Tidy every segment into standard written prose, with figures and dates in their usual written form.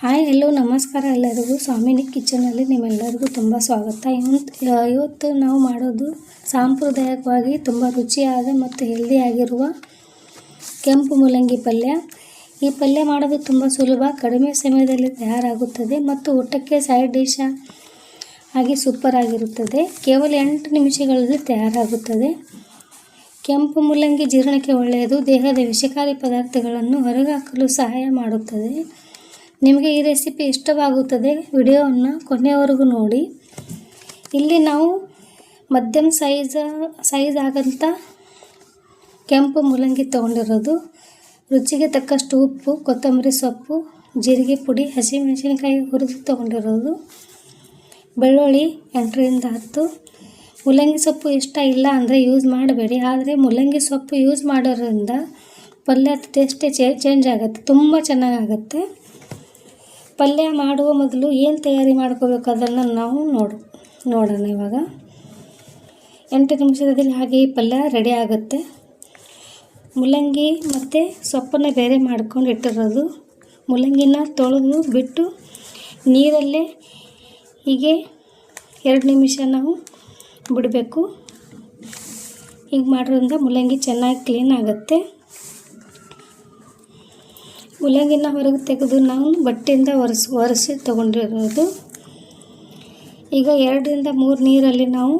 Hi hello ನಮಸ್ಕಾರ ಎಲ್ಲರಿಗೂ. ಸ್ವಾಮಿನಿ ಕಿಚನಲ್ಲಿ ನಿಮ್ಮೆಲ್ಲರಿಗೂ ತುಂಬ ಸ್ವಾಗತ. ಇವತ್ತು ನಾವು ಮಾಡೋದು ಸಾಂಪ್ರದಾಯಿಕವಾಗಿ ತುಂಬ ರುಚಿಯಾದ ಮತ್ತು ಹೆಲ್ದಿಯಾಗಿರುವ ಕೆಂಪು ಮೂಲಂಗಿ ಪಲ್ಯ. ಈ ಪಲ್ಯ ಮಾಡೋದು ತುಂಬ ಸುಲಭ, ಕಡಿಮೆ ಸಮಯದಲ್ಲಿ ತಯಾರಾಗುತ್ತದೆ ಮತ್ತು ಊಟಕ್ಕೆ ಸೈಡ್ ಡಿಶ್ ಆಗಿ ಸೂಪರ್ ಆಗಿರುತ್ತದೆ. ಕೇವಲ 8 ನಿಮಿಷಗಳಲ್ಲಿ ತಯಾರಾಗುತ್ತದೆ. ಕೆಂಪು ಮೂಲಂಗಿ ಜೀರ್ಣಕ್ಕೆ ಒಳ್ಳೆಯದು, ದೇಹದ ವಿಷಕಾರಿ ಪದಾರ್ಥಗಳನ್ನು ಹೊರಹಾಕಲು ಸಹಾಯ ಮಾಡುತ್ತದೆ. ನಿಮಗೆ ಈ ರೆಸಿಪಿ ಇಷ್ಟವಾಗುತ್ತದೆ, ವಿಡಿಯೋವನ್ನು ಕೊನೆಯವರೆಗೂ ನೋಡಿ. ಇಲ್ಲಿ ನಾವು ಮಧ್ಯಮ ಸೈಜ್ ಆಗಂತ ಕೆಂಪು ಮೂಲಂಗಿ ತೊಗೊಂಡಿರೋದು. ರುಚಿಗೆ ತಕ್ಕಷ್ಟು ಉಪ್ಪು, ಕೊತ್ತಂಬರಿ ಸೊಪ್ಪು, ಜೀರಿಗೆ ಪುಡಿ, ಹಸಿಮೆಣಸಿನಕಾಯಿ ಹುರಿದು ತೊಗೊಂಡಿರೋದು, ಬೆಳ್ಳುಳ್ಳಿ 8ರಿಂದ 10. ಮೂಲಂಗಿ ಸೊಪ್ಪು ಇಷ್ಟ ಇಲ್ಲ ಅಂದರೆ ಯೂಸ್ ಮಾಡಬೇಡಿ, ಆದರೆ ಮೂಲಂಗಿ ಸೊಪ್ಪು ಯೂಸ್ ಮಾಡೋದ್ರಿಂದ ಪಲ್ಯ ಟೇಸ್ಟೇ ಚೇಂಜ್ ಆಗುತ್ತೆ, ತುಂಬ ಚೆನ್ನಾಗಾಗುತ್ತೆ. ಪಲ್ಯ ಮಾಡುವ ಮೊದಲು ಏನು ತಯಾರಿ ಮಾಡ್ಕೋಬೇಕು ಅದನ್ನು ನಾವು ನೋಡೋಣ. ಇವಾಗ 8 ನಿಮಿಷದಲ್ಲಿ ಹಾಗೆ ಈ ಪಲ್ಯ ರೆಡಿ ಆಗುತ್ತೆ. ಮೂಲಂಗಿ ಮತ್ತು ಸೊಪ್ಪನ್ನು ಬೇರೆ ಮಾಡ್ಕೊಂಡು ಇಟ್ಟಿರೋದು. ಮೂಲಂಗಿನ ತೊಳೆದು ಬಿಟ್ಟು ನೀರಲ್ಲೇ ಹೀಗೆ 2 ನಿಮಿಷ ನಾವು ಬಿಡಬೇಕು. ಹೀಗೆ ಮಾಡೋದ್ರಿಂದ ಮೂಲಂಗಿ ಚೆನ್ನಾಗಿ ಕ್ಲೀನ್ ಆಗುತ್ತೆ. ಮೂಲಂಗಿನ ಹೊರಗೆ ತೆಗೆದು ನಾವು ಬಟ್ಟೆಯಿಂದ ಒರೆಸಿ ತೊಗೊಂಡಿರೋದು. ಈಗ 2ರಿಂದ 3 ನೀರಲ್ಲಿ ನಾವು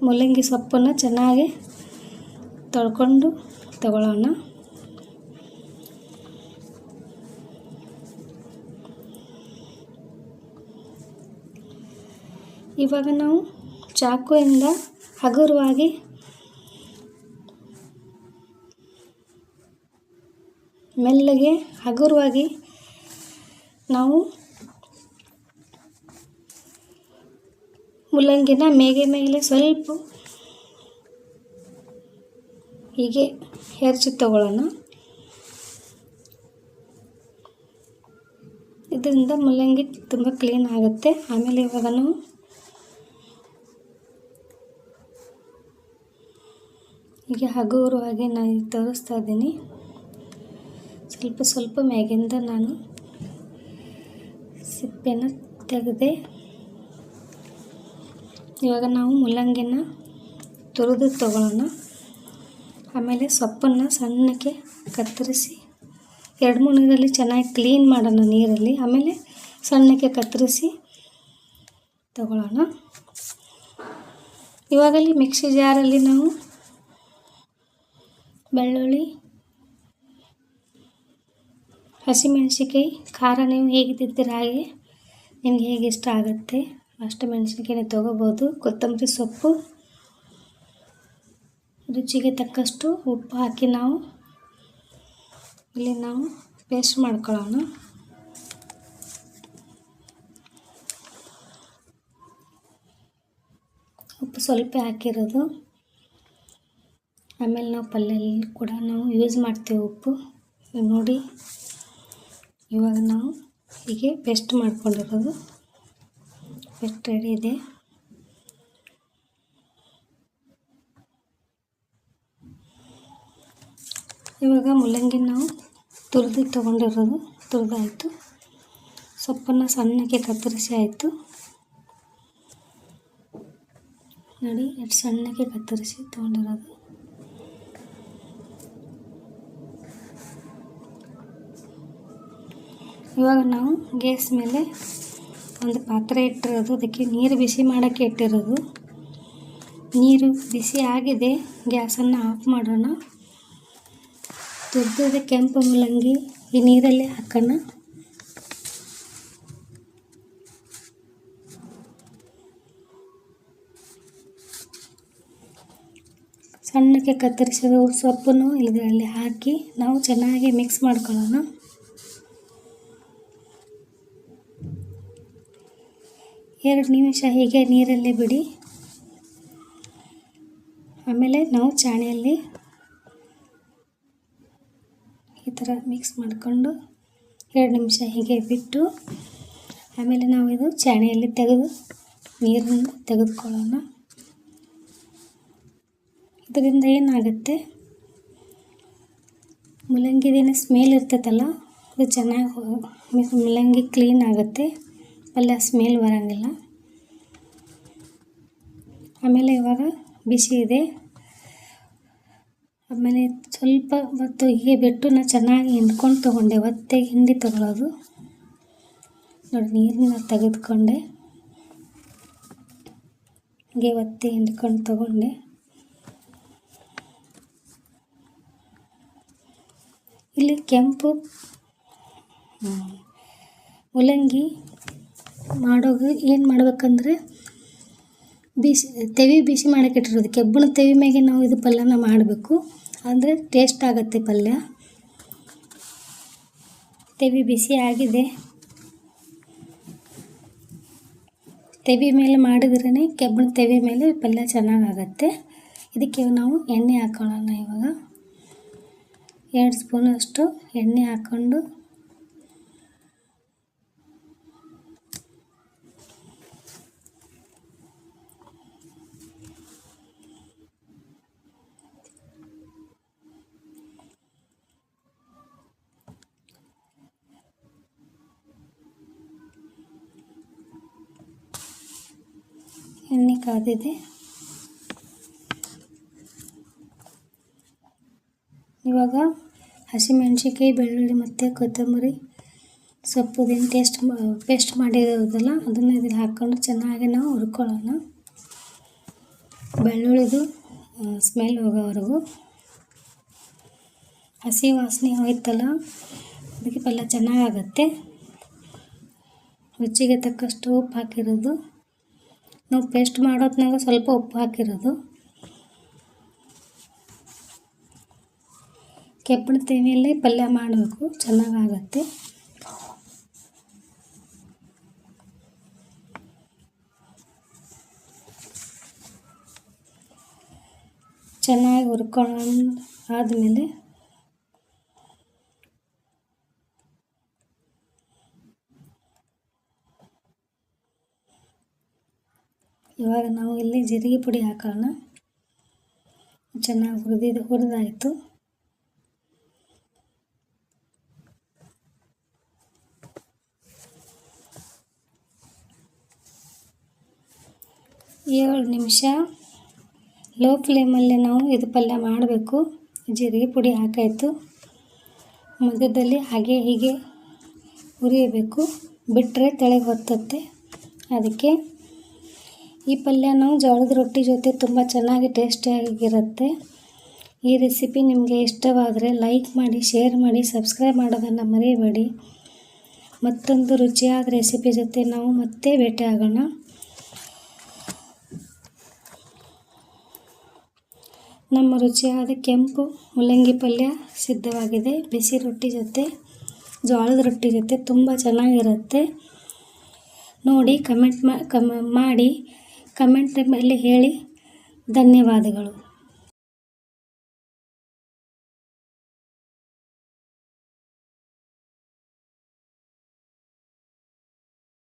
ಮೂಲಂಗಿ ಸೊಪ್ಪನ್ನು ಚೆನ್ನಾಗಿ ತೊಳ್ಕೊಂಡು ತಗೊಳ್ಳೋಣ. ಇವಾಗ ನಾವು ಚಾಕುವಿಂದ ಹಗುರವಾಗಿ ಮೆಲ್ಲಗೆ ಹಗುರವಾಗಿ ನಾವು ಮೂಲಂಗಿನ ಮೇಲೆ ಸ್ವಲ್ಪ ಹೀಗೆ ಹೆರಚಿ ತಗೊಳ್ಳೋಣ. ಇದರಿಂದ ಮೂಲಂಗಿ ತುಂಬ ಕ್ಲೀನ್ ಆಗುತ್ತೆ. ಆಮೇಲೆ ಇವಾಗ ನಾವು ಹೀಗೆ ಹಗುರವಾಗಿ ನಾನು ತೋರಿಸ್ತಾ ಇದ್ದೀನಿ. ಸ್ವಲ್ಪ ಮ್ಯಾಗಿಂದ ನಾನು ಸಿಪ್ಪೆನ ತೆಗೆದೆ. ಇವಾಗ ನಾವು ಮೂಲಂಗಿನ ತುರಿದು ತಗೊಳ್ಳೋಣ. ಆಮೇಲೆ ಸೊಪ್ಪನ್ನು ಸಣ್ಣಕ್ಕೆ ಕತ್ತರಿಸಿ 2-3 ನೀರಲ್ಲಿ ಚೆನ್ನಾಗಿ ಕ್ಲೀನ್ ಮಾಡೋಣ ನೀರಲ್ಲಿ. ಆಮೇಲೆ ಸಣ್ಣಕ್ಕೆ ಕತ್ತರಿಸಿ ತಗೊಳ್ಳೋಣ. ಇವಾಗಲ್ಲಿ ಮಿಕ್ಸಿ ಜಾರಲ್ಲಿ ನಾವು ಬೆಳ್ಳುಳ್ಳಿ, ಹಸಿಮೆಣಸಿನ್ಕಾಯಿ, ಖಾರ ನೀವು ಹೇಗೆ ತಿಂತೀರ ಹಾಗೆ ನಿಮ್ಗೆ ಹೇಗೆ ಇಷ್ಟ ಆಗುತ್ತೆ ಅಷ್ಟು ಮೆಣಸಿನ್ಕಾಯಿನ ತೊಗೋಬೋದು. ಕೊತ್ತಂಬರಿ ಸೊಪ್ಪು, ರುಚಿಗೆ ತಕ್ಕಷ್ಟು ಉಪ್ಪು ಹಾಕಿ ನಾವು ಪೇಸ್ಟ್ ಮಾಡ್ಕೊಳ್ಳೋಣ. ಉಪ್ಪು ಸ್ವಲ್ಪ ಹಾಕಿರೋದು. ಆಮೇಲೆ ನಾವು ಪಲ್ಯಲ್ಲಿ ಕೂಡ ನಾವು ಯೂಸ್ ಮಾಡ್ತೀವಿ ಉಪ್ಪು ನೋಡಿ. ಇವಾಗ ನಾವು ಹೀಗೆ ಪೇಸ್ಟ್ ಮಾಡ್ಕೊಂಡಿರೋದು ಪೇಸ್ಟ್ ರೆಡಿ ಇದೆ. ಇವಾಗ ಮೂಲಂಗಿ ನಾವು ತೊಗೊಂಡಿರೋದು ತುರಿದಾಯಿತು. ಸೊಪ್ಪನ್ನು ಸಣ್ಣಕ್ಕೆ ಕತ್ತರಿಸಿ ಆಯಿತು ನೋಡಿ, ಎಷ್ಟು ಸಣ್ಣಕ್ಕೆ ಕತ್ತರಿಸಿ ತೊಗೊಂಡಿರೋದು. ಇವಾಗ ನಾವು ಗ್ಯಾಸ್ ಮೇಲೆ ಒಂದು ಪಾತ್ರೆ ಇಟ್ಟಿರೋದು, ಅದಕ್ಕೆ ನೀರು ಬಿಸಿ ಮಾಡೋಕ್ಕೆ ಇಟ್ಟಿರೋದು. ನೀರು ಬಿಸಿ ಆಗಿದೆ, ಗ್ಯಾಸನ್ನು ಆಫ್ ಮಾಡೋಣ. ತುರಿದ ಕೆಂಪು ಮೂಲಂಗಿ ಈ ನೀರಲ್ಲಿ ಹಾಕೋಣ. ಸಣ್ಣಕ್ಕೆ ಕತ್ತರಿಸಿದ ಸೊಪ್ಪನ್ನು ಇದರಲ್ಲಿ ಹಾಕಿ ನಾವು ಚೆನ್ನಾಗಿ ಮಿಕ್ಸ್ ಮಾಡ್ಕೊಳ್ಳೋಣ. 2 ನಿಮಿಷ ಹೀಗೆ ನೀರಲ್ಲೇ ಬಿಡಿ. ಆಮೇಲೆ ನಾವು ಚಾಣಿಯಲ್ಲಿ ಈ ಥರ ಮಿಕ್ಸ್ ಮಾಡಿಕೊಂಡು 2 ನಿಮಿಷ ಹೀಗೆ ಬಿಟ್ಟು ಆಮೇಲೆ ನಾವು ಇದು ಚಾಣಿಯಲ್ಲಿ ತೆಗೆದು ನೀರನ್ನು ತೆಗೆದುಕೊಳ್ಳೋಣ. ಇದರಿಂದ ಏನಾಗುತ್ತೆ, ಮೂಲಂಗಿದಿನ ಸ್ಮೆಲ್ ಇರ್ತೈತಲ್ಲ ಇದು ಚೆನ್ನಾಗಿ ಮೂಲಂಗಿ ಕ್ಲೀನ್ ಆಗುತ್ತೆ, ಪಲ್ಯ ಸ್ಮೆಲ್ ಬರೋಂಗಿಲ್ಲ. ಆಮೇಲೆ ಇವಾಗ ಬಿಸಿ ಇದೆ. ಆಮೇಲೆ ಸ್ವಲ್ಪ ಹೊತ್ತು ಹೀಗೆ ಬಿಟ್ಟು ನಾನು ಚೆನ್ನಾಗಿ ಹಿಂಡ್ಕೊಂಡು ತೊಗೊಂಡೆ. ಒತ್ತೆಗೆ ಹಿಂಡಿ ತೊಗೊಳ್ಳೋದು ನೋಡಿ, ನೀರನ್ನ ತೆಗೆದುಕೊಂಡೆ, ಹೀಗೆ ಒತ್ತಿ ಹಿಂಡ್ಕೊಂಡು ತೊಗೊಂಡೆ. ಇಲ್ಲಿ ಕೆಂಪು ಮೂಲಂಗಿ ಮಾಡೋದು ಏನು ಮಾಡ್ಬೇಕಂದ್ರೆ ತೆವಿ ಬಿಸಿ ಮಾಡೋಕೆ ಇಟ್ಟಿರೋದು, ಕೆಬ್ಬಣ ತೆವಿ ಮ್ಯಾಗೆ ನಾವು ಇದು ಪಲ್ಯನ ಮಾಡಬೇಕು, ಅಂದರೆ ಟೇಸ್ಟ್ ಆಗುತ್ತೆ ಪಲ್ಯ. ತೆವಿ ಬಿಸಿ ಆಗಿದೆ. ತೆವಿ ಮೇಲೆ ಮಾಡಿದ್ರೇ ಕೆಬ್ಬಣ ತೆವಿ ಮೇಲೆ ಪಲ್ಯ ಚೆನ್ನಾಗಾಗತ್ತೆ. ಇದಕ್ಕೆ ನಾವು ಎಣ್ಣೆ ಹಾಕೊಳ್ಳೋಣ. ಇವಾಗ 2 ಸ್ಪೂನಷ್ಟು ಎಣ್ಣೆ ಹಾಕ್ಕೊಂಡು ಎಣ್ಣೆ ಕಾದಿದೆ. ಇವಾಗ ಹಸಿಮೆಣಸಿನ್ಕಾಯಿ, ಬೆಳ್ಳುಳ್ಳಿ ಮತ್ತು ಕೊತ್ತಂಬರಿ ಸೊಪ್ಪು ಪೇಸ್ಟ್ ಮಾಡಿರೋದಲ್ಲ ಅದನ್ನು ಇದ್ರಲ್ಲಿ ಹಾಕ್ಕೊಂಡು ಚೆನ್ನಾಗಿ ನಾವು ಹುರ್ಕೊಳ್ಳೋಣ. ಬೆಳ್ಳುಳ್ಳಿದು ಸ್ಮೆಲ್ ಹೋಗೋವರೆಗೂ. ಹಸಿ ವಾಸನೆ ಹೋಯ್ತಲ್ಲ, ಅದಕ್ಕೆ ಪಲ್ಯ ಚೆನ್ನಾಗಾಗತ್ತೆ. ರುಚಿಗೆ ತಕ್ಕಷ್ಟು ಉಪ್ಪು ಹಾಕಿರೋದು, ನಾವು ಪೇಸ್ಟ್ ಮಾಡೋದ್ನಾಗ ಸ್ವಲ್ಪ ಉಪ್ಪು ಹಾಕಿರೋದು. ಕೆಬ್ಬಣ ತೆವಿಯಲ್ಲಿ ಪಲ್ಯ ಮಾಡಬೇಕು, ಚೆನ್ನಾಗಾಗತ್ತೆ. ಚೆನ್ನಾಗಿ ಹುರ್ಕೊಂಡು ಆದಮೇಲೆ ಇವಾಗ ನಾವು ಇಲ್ಲಿ ಜೀರಿಗೆ ಪುಡಿ ಹಾಕೋಣ. ಚೆನ್ನಾಗಿ ಹುರಿದಾಯಿತು. ಏಳು ನಿಮಿಷ ಲೋ ಫ್ಲೇಮಲ್ಲಿ ನಾವು ಇದು ಪಲ್ಯ ಮಾಡಬೇಕು. ಜೀರಿಗೆ ಪುಡಿ ಹಾಕಾಯಿತು. ಮಧ್ಯದಲ್ಲಿ ಹಾಗೆ ಹೀಗೆ ಹುರಿಯಬೇಕು, ಬಿಟ್ಟರೆ ತೆಳಗೆ ಹೊತ್ತುತ್ತೆ. ಅದಕ್ಕೆ ಈ ಪಲ್ಯ ನಾವು ಜೋಳದ ರೊಟ್ಟಿ ಜೊತೆ ತುಂಬ ಚೆನ್ನಾಗಿ ಟೇಸ್ಟಿಯಾಗಿರುತ್ತೆ. ಈ ರೆಸಿಪಿ ನಿಮಗೆ ಇಷ್ಟವಾದರೆ ಲೈಕ್ ಮಾಡಿ, ಶೇರ್ ಮಾಡಿ, ಸಬ್ಸ್ಕ್ರೈಬ್ ಮಾಡೋದನ್ನು ಮರೆಯಬೇಡಿ. ಮತ್ತೊಂದು ರುಚಿಯಾದ ರೆಸಿಪಿ ಜೊತೆ ನಾವು ಮತ್ತೆ ಭೇಟಿಯಾಗೋಣ. ನಮ್ಮ ರುಚಿಯಾದ ಕೆಂಪು ಮೂಲಂಗಿ ಪಲ್ಯ ಸಿದ್ಧವಾಗಿದೆ. ಬಿಸಿ ರೊಟ್ಟಿ ಜೊತೆ, ಜೋಳದ ರೊಟ್ಟಿ ಜೊತೆ ತುಂಬ ಚೆನ್ನಾಗಿರುತ್ತೆ. ನೋಡಿ, ಕಮೆಂಟ್ ಮಾಡಿ ಕಮೆಂಟ್ ಮೇಲೆ ಹೇಳಿ. ಧನ್ಯವಾದಗಳು.